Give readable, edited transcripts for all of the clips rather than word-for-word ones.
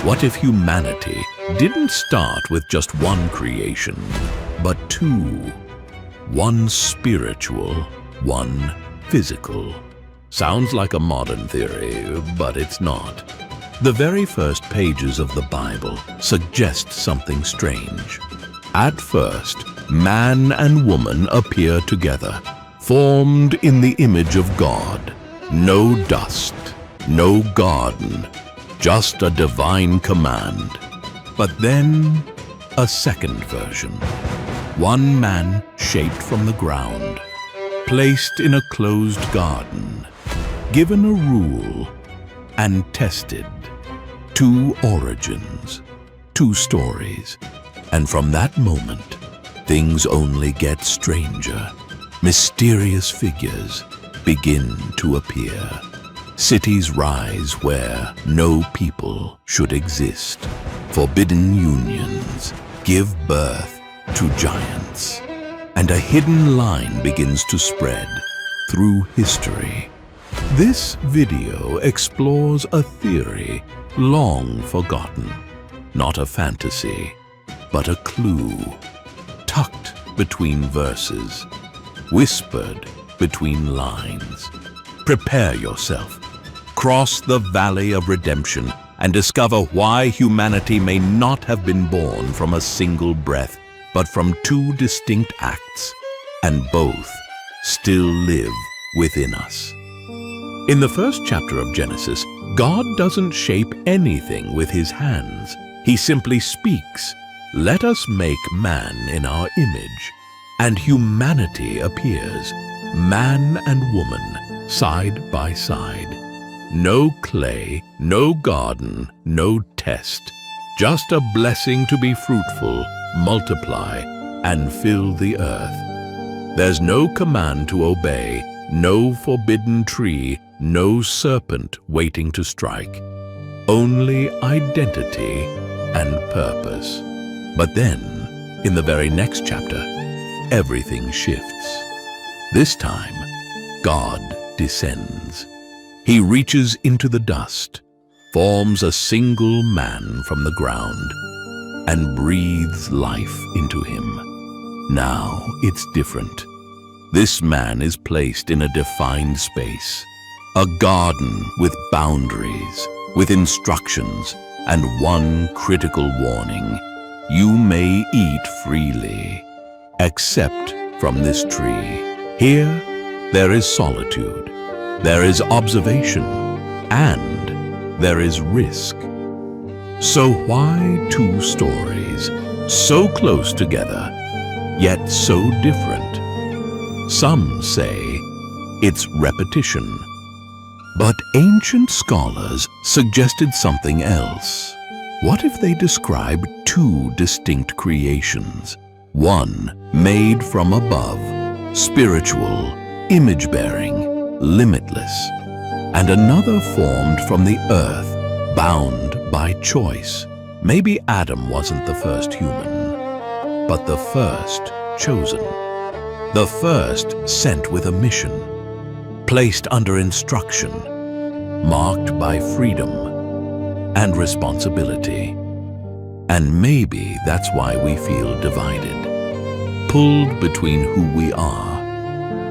What if humanity didn't start with just one creation, but two? One spiritual, one physical. Sounds like a modern theory, but it's not. The very first pages of the Bible suggest something strange. At first, man and woman appear together, formed in the image of God. No dust, no garden, just a divine command. But then, a second version. One man shaped from the ground, placed in a closed garden, given a rule, and tested. Two origins, two stories. And from that moment, things only get stranger. Mysterious figures begin to appear. Cities rise where no people should exist. Forbidden unions give birth to giants. And a hidden line begins to spread through history. This video explores a theory long forgotten. Not a fantasy, but a clue. Tucked between verses, whispered between lines. Prepare yourself. Cross the valley of redemption and discover why humanity may not have been born from a single breath, but from two distinct acts, and both still live within us. In the first chapter of Genesis, God doesn't shape anything with his hands. He simply speaks, "Let us make man in our image." And humanity appears, man and woman, side by side. No clay, no garden, no test. Just a blessing to be fruitful, multiply, and fill the earth. There's no command to obey, no forbidden tree, no serpent waiting to strike. Only identity and purpose. But then, in the very next chapter, everything shifts. This time, God descends. He reaches into the dust, forms a single man from the ground, and breathes life into him. Now it's different. This man is placed in a defined space, a garden with boundaries, with instructions, and one critical warning. You may eat freely, except from this tree. Here, there is solitude, there is observation, and there is risk. So why two stories, so close together, yet so different? Some say it's repetition. But ancient scholars suggested something else. What if they describe two distinct creations? One made from above, spiritual, image-bearing, limitless, and another formed from the earth, bound by choice. Maybe Adam wasn't the first human, but the first chosen. The first sent with a mission, placed under instruction, marked by freedom and responsibility. And maybe that's why we feel divided, pulled between who we are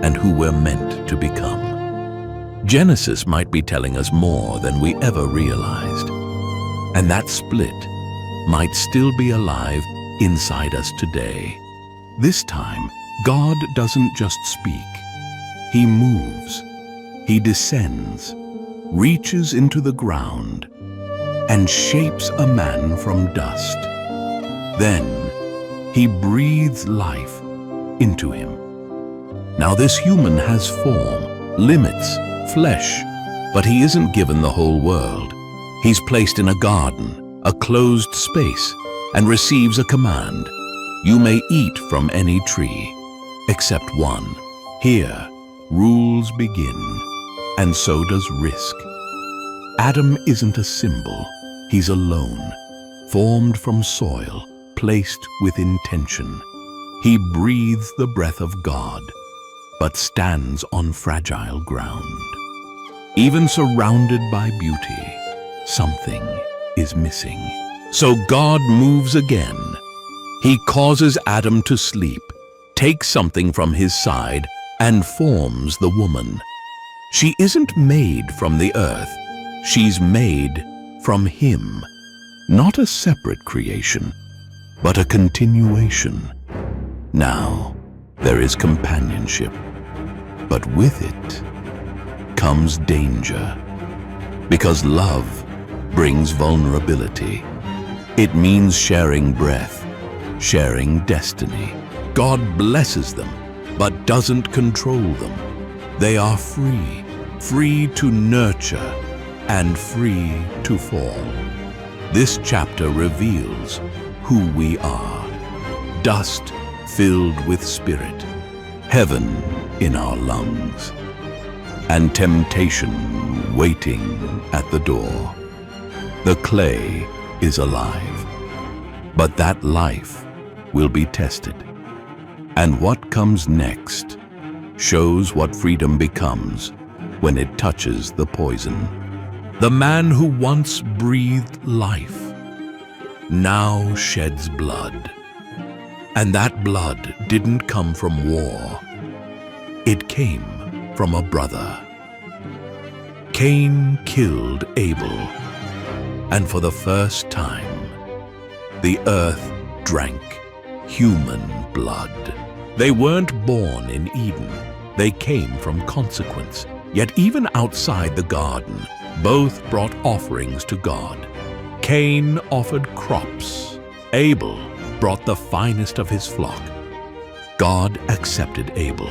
and who we're meant to become. Genesis might be telling us more than we ever realized, and that split might still be alive inside us today. This time, God doesn't just speak. He moves. He descends, reaches into the ground, and shapes a man from dust. Then, he breathes life into him. Now this human has form, limits, flesh, but he isn't given the whole world. He's placed in a garden, a closed space, and receives a command. You may eat from any tree, except one. Here, rules begin, and so does risk. Adam isn't a symbol. He's alone, formed from soil, placed with intention. He breathes the breath of God, but stands on fragile ground. Even surrounded by beauty, something is missing. So God moves again. He causes Adam to sleep, takes something from his side, and forms the woman. She isn't made from the earth. She's made from him. Not a separate creation, but a continuation. Now, there is companionship, but with it comes danger. Because love brings vulnerability. It means sharing breath, sharing destiny. God blesses them, but doesn't control them. They are free, free to nurture and free to fall. This chapter reveals who we are. Dust filled with spirit, heaven in our lungs, and temptation waiting at the door. The clay is alive, but that life will be tested. And what comes next shows what freedom becomes when it touches the poison. The man who once breathed life now sheds blood. And that blood didn't come from war. It came from a brother. Cain killed Abel, and for the first time, the earth drank human blood. They weren't born in Eden. They came from consequence. Yet even outside the garden, both brought offerings to God. Cain offered crops. Abel brought the finest of his flock. God accepted Abel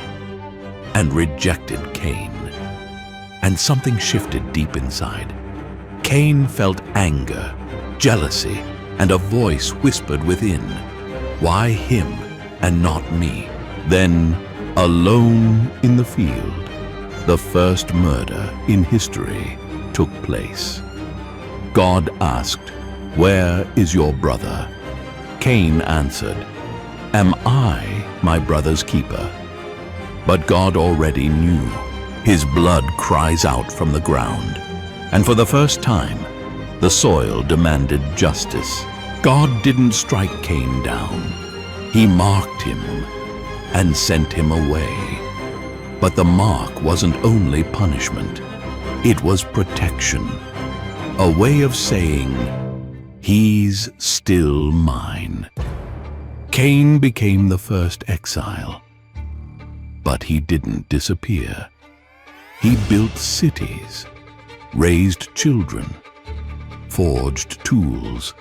and rejected Cain. And something shifted deep inside. Cain felt anger, jealousy, and a voice whispered within, "Why him and not me?" Then, alone in the field, the first murder in history took place. God asked, "Where is your brother?" Cain answered, "Am I my brother's keeper?" But God already knew. His blood cries out from the ground. And for the first time, the soil demanded justice. God didn't strike Cain down. He marked him and sent him away. But the mark wasn't only punishment. It was protection. A way of saying, "He's still mine." Cain became the first exile. But he didn't disappear. He built cities, raised children, forged tools.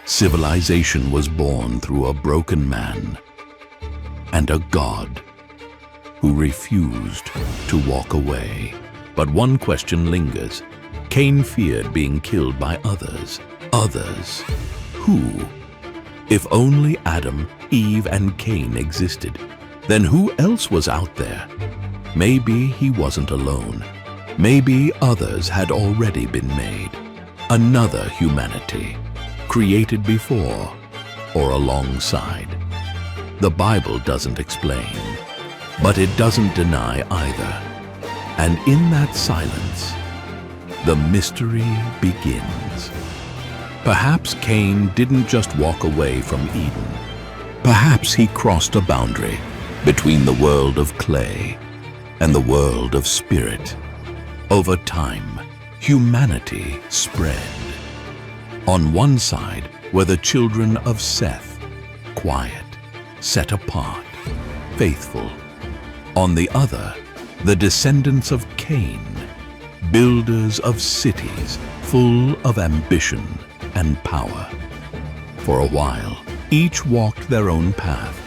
Civilization was born through a broken man and a God who refused to walk away. But one question lingers. Cain feared being killed by others. Others? Who? If only Adam, Eve, and Cain existed, then who else was out there? Maybe he wasn't alone. Maybe others had already been made. Another humanity, created before or alongside. The Bible doesn't explain, but it doesn't deny either. And in that silence, the mystery begins. Perhaps Cain didn't just walk away from Eden. Perhaps he crossed a boundary between the world of clay and the world of spirit. Over time, humanity spread. On one side were the children of Seth, quiet, set apart, faithful. On the other, the descendants of Cain, builders of cities full of ambition and power. For a while, each walked their own path.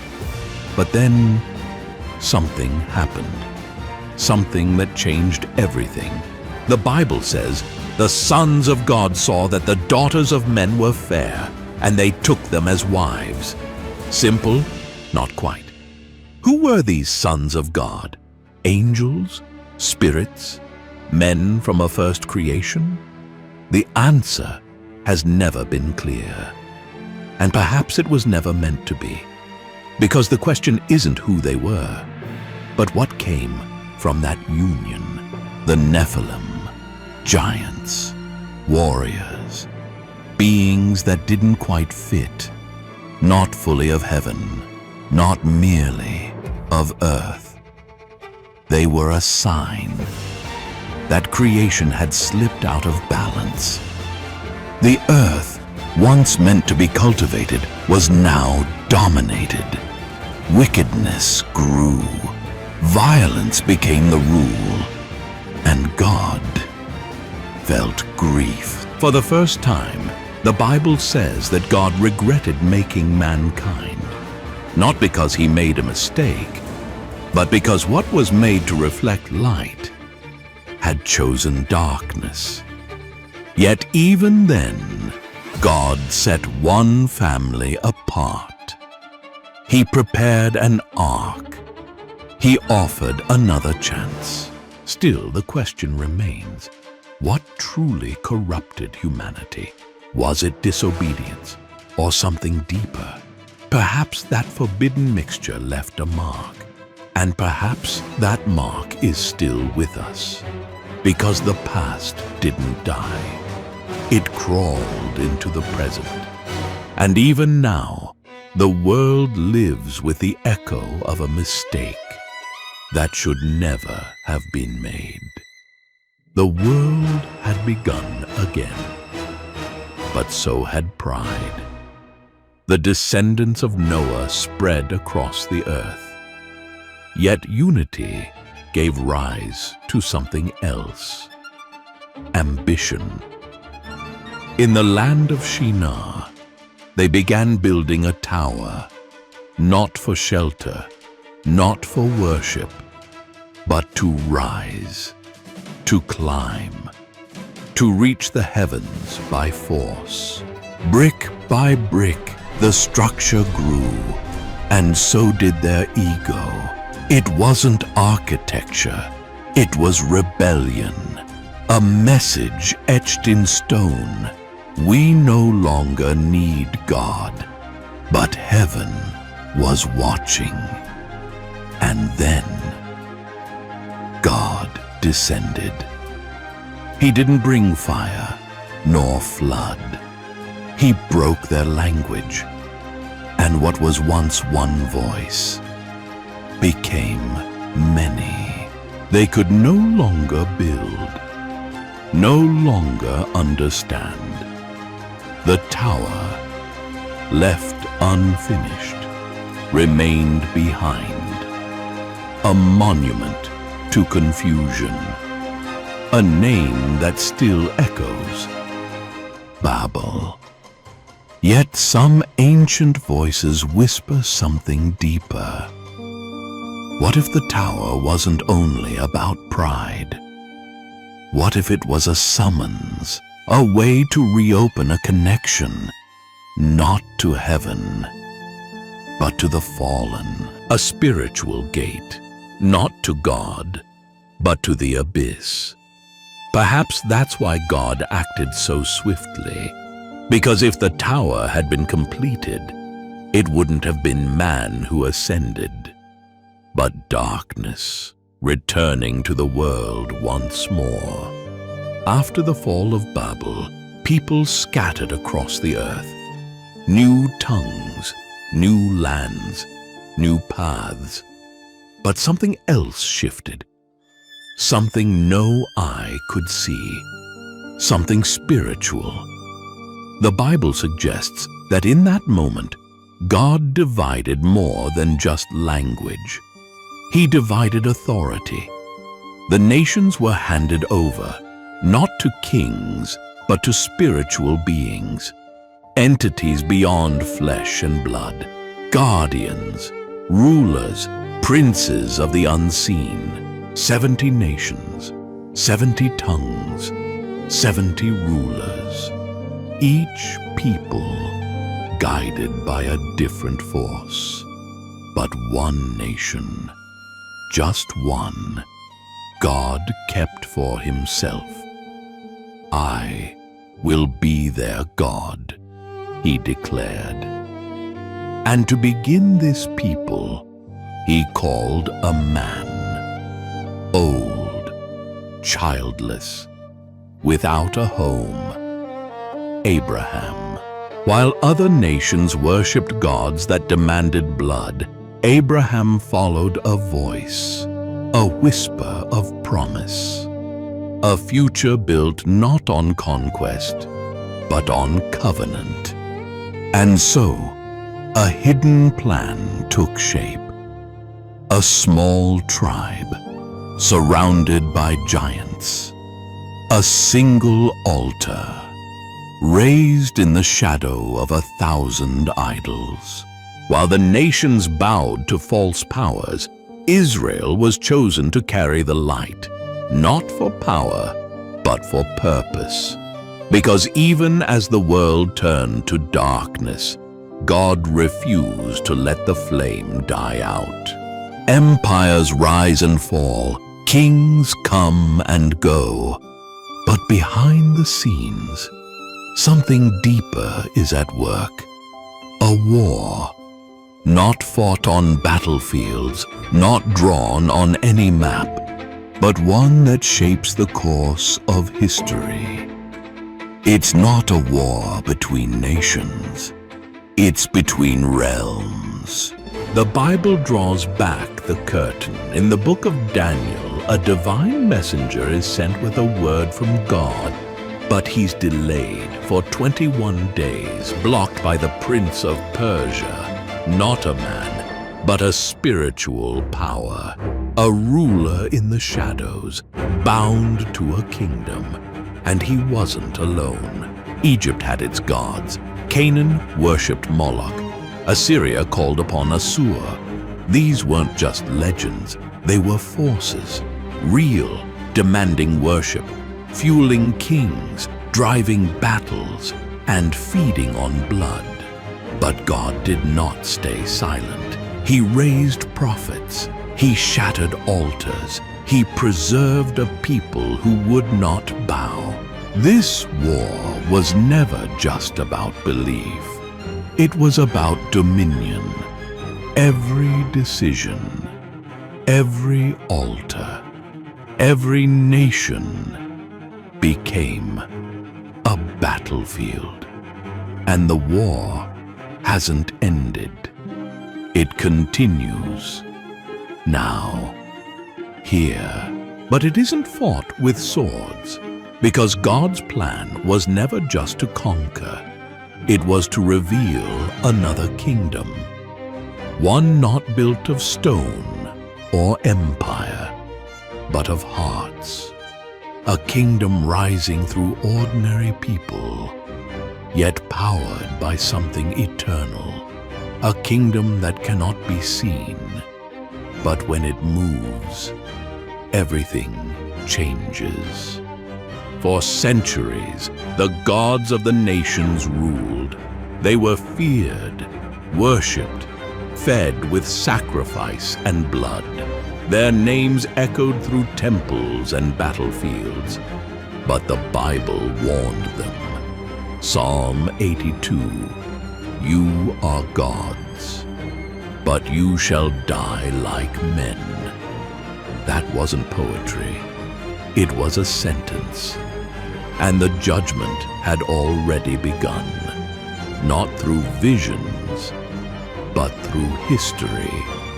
But then, something happened. Something that changed everything. The Bible says, "The sons of God saw that the daughters of men were fair, and they took them as wives." Simple? Not quite. Who were these sons of God? Angels? Spirits? Men from a first creation? The answer has never been clear. And perhaps it was never meant to be. Because the question isn't who they were, but what came from that union. The Nephilim, giants, warriors, beings that didn't quite fit, not fully of heaven, not merely of earth. They were a sign that creation had slipped out of balance. The earth, once meant to be cultivated, was now dominated. Wickedness grew. Violence became the rule, and God felt grief. For the first time, the Bible says that God regretted making mankind, not because he made a mistake, but because what was made to reflect light had chosen darkness. Yet even then, God set one family apart. He prepared an ark. He offered another chance. Still, the question remains, what truly corrupted humanity? Was it disobedience or something deeper? Perhaps that forbidden mixture left a mark, and perhaps that mark is still with us, because the past didn't die. It crawled into the present, and even now, the world lives with the echo of a mistake that should never have been made. The world had begun again, but so had pride. The descendants of Noah spread across the earth. Yet unity gave rise to something else: ambition. In the land of Shinar, they began building a tower, not for shelter, not for worship, but to rise, to climb, to reach the heavens by force. Brick by brick, the structure grew, and so did their ego. It wasn't architecture, it was rebellion, a message etched in stone. We no longer need God, but heaven was watching. And then God descended. He didn't bring fire nor flood. He broke their language, and what was once one voice became many. They could no longer build, no longer understand. The tower, left unfinished, remained behind, a monument to confusion, a name that still echoes: Babel. Yet some ancient voices whisper something deeper. What if the tower wasn't only about pride? What if it was a summons, a way to reopen a connection, not to heaven, but to the fallen? A spiritual gate, not to God, but to the abyss. Perhaps that's why God acted so swiftly, because if the tower had been completed, it wouldn't have been man who ascended, but darkness returning to the world once more. After the fall of Babel, people scattered across the earth. New tongues, new lands, new paths. But something else shifted. Something no eye could see. Something spiritual. The Bible suggests that in that moment, God divided more than just language. He divided authority. The nations were handed over, not to kings, but to spiritual beings, entities beyond flesh and blood, guardians, rulers, princes of the unseen. 70 nations, 70 tongues, 70 rulers, each people guided by a different force, but one nation, just one, God kept for himself. I will be their God, he declared. And to begin this people, he called a man, old, childless, without a home, Abraham. While other nations worshipped gods that demanded blood, Abraham followed a voice, a whisper of promise. A future built not on conquest, but on covenant. And so, a hidden plan took shape. A small tribe, surrounded by giants. A single altar, raised in the shadow of 1,000 idols. While the nations bowed to false powers, Israel was chosen to carry the light, not for power, but for purpose. Because even as the world turned to darkness, God refused to let the flame die out. Empires rise and fall, kings come and go. But behind the scenes, something deeper is at work. A war, not fought on battlefields, not drawn on any map, but one that shapes the course of history. It's not a war between nations. It's between realms. The Bible draws back the curtain. In the book of Daniel, a divine messenger is sent with a word from God, but he's delayed for 21 days, blocked by the prince of Persia, not a man, but a spiritual power, a ruler in the shadows, bound to a kingdom. And he wasn't alone. Egypt had its gods. Canaan worshipped Moloch. Assyria called upon Assur. These weren't just legends. They were forces, real, demanding worship, fueling kings, driving battles, and feeding on blood. But God did not stay silent. He raised prophets. He shattered altars. He preserved a people who would not bow. This war was never just about belief. It was about dominion. Every decision, every altar, every nation became a battlefield. And the war hasn't ended. It continues now. Here. But it isn't fought with swords, because God's plan was never just to conquer. It was to reveal another kingdom, one not built of stone or empire, but of hearts. A kingdom rising through ordinary people, yet powered by something eternal. A kingdom that cannot be seen, but when it moves, everything changes. For centuries, the gods of the nations ruled. They were feared, worshipped, fed with sacrifice and blood. Their names echoed through temples and battlefields. But the Bible warned them. Psalm 82, "You are gods, but you shall die like men." That wasn't poetry. It was a sentence. And the judgment had already begun, not through visions, but through history.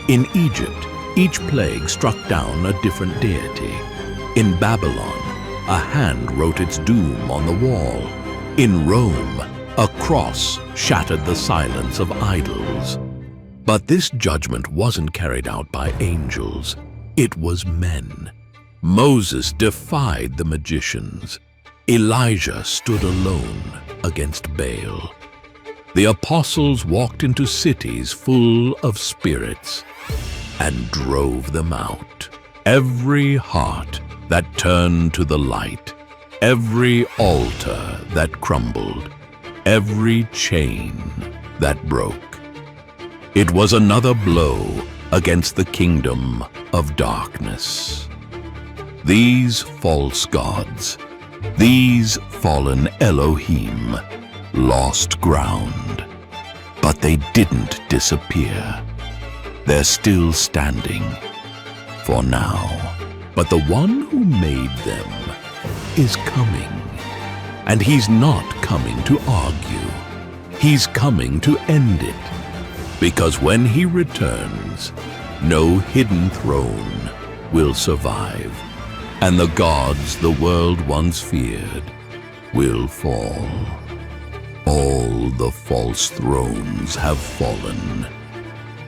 In Egypt, each plague struck down a different deity. In Babylon, a hand wrote its doom on the wall. In Rome, a cross shattered the silence of idols. But this judgment wasn't carried out by angels. It was men. Moses defied the magicians. Elijah stood alone against Baal. The apostles walked into cities full of spirits and drove them out. Every heart that turned to the light, every altar that crumbled, every chain that broke. It was another blow against the kingdom of darkness. These false gods, these fallen Elohim, lost ground, but they didn't disappear. They're still standing, for now. But the one who made them is coming. And he's not coming to argue. He's coming to end it. Because when he returns, no hidden throne will survive, and the gods the world once feared will fall. All the false thrones have fallen.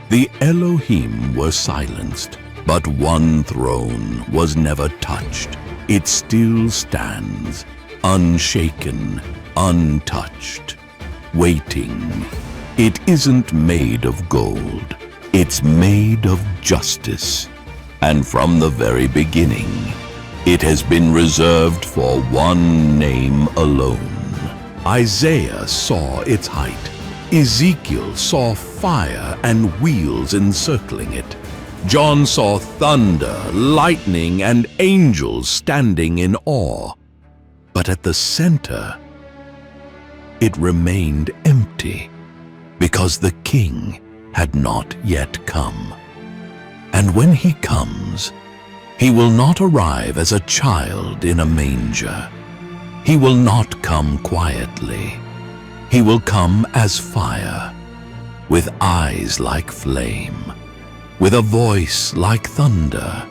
The Elohim were silenced, but one throne was never touched. It still stands, unshaken, untouched, waiting. It isn't made of gold. It's made of justice. And from the very beginning, it has been reserved for one name alone. Isaiah saw its height. Ezekiel saw fire and wheels encircling it. John saw thunder, lightning, and angels standing in awe. But at the center, it remained empty, because the king had not yet come. And when he comes, he will not arrive as a child in a manger. He will not come quietly. He will come as fire, with eyes like flame, with a voice like thunder,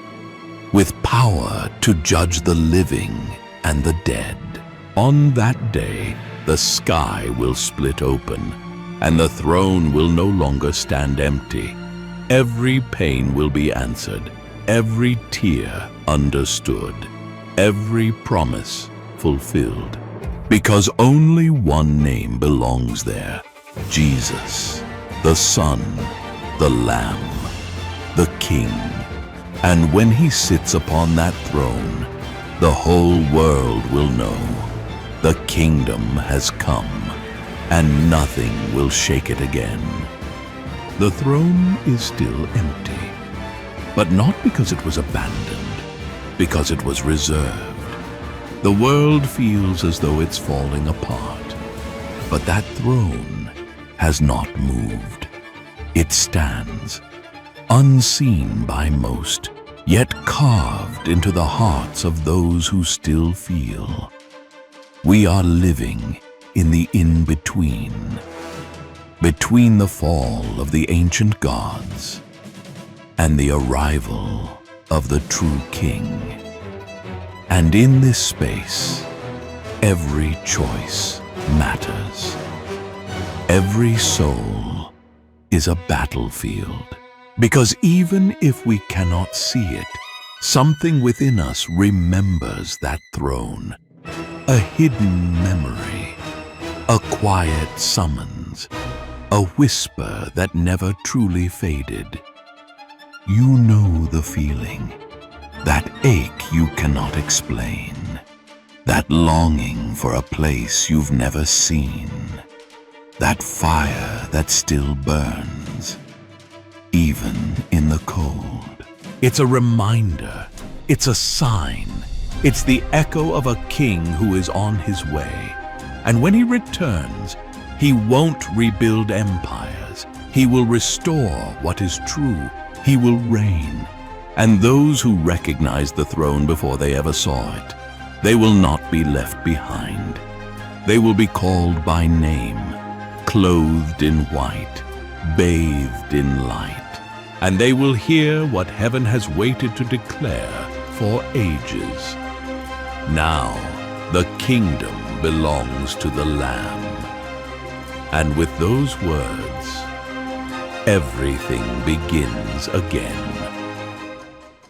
with power to judge the living and the dead. On that day, the sky will split open, and the throne will no longer stand empty. Every pain will be answered, every tear understood, every promise fulfilled. Because only one name belongs there: Jesus, the Son, the Lamb, the King. And when he sits upon that throne, the whole world will know the kingdom has come, and nothing will shake it again. The throne is still empty, but not because it was abandoned, because it was reserved. The world feels as though it's falling apart, but that throne has not moved. It stands, unseen by most, yet carved into the hearts of those who still feel. We are living in the in-between, between the fall of the ancient gods and the arrival of the true King. And in this space, every choice matters. Every soul is a battlefield, because even if we cannot see it, something within us remembers that throne, a hidden memory, a quiet summons, a whisper that never truly faded. You know the feeling, that ache you cannot explain, that longing for a place you've never seen, that fire that still burns, even in the cold. It's a reminder, it's a sign, it's the echo of a king who is on his way. And when he returns, he won't rebuild empires. He will restore what is true. He will reign. And those who recognize the throne before they ever saw it, they will not be left behind. They will be called by name, clothed in white, bathed in light. And they will hear what heaven has waited to declare for ages. Now the kingdom belongs to the Lamb. And with those words, everything begins again.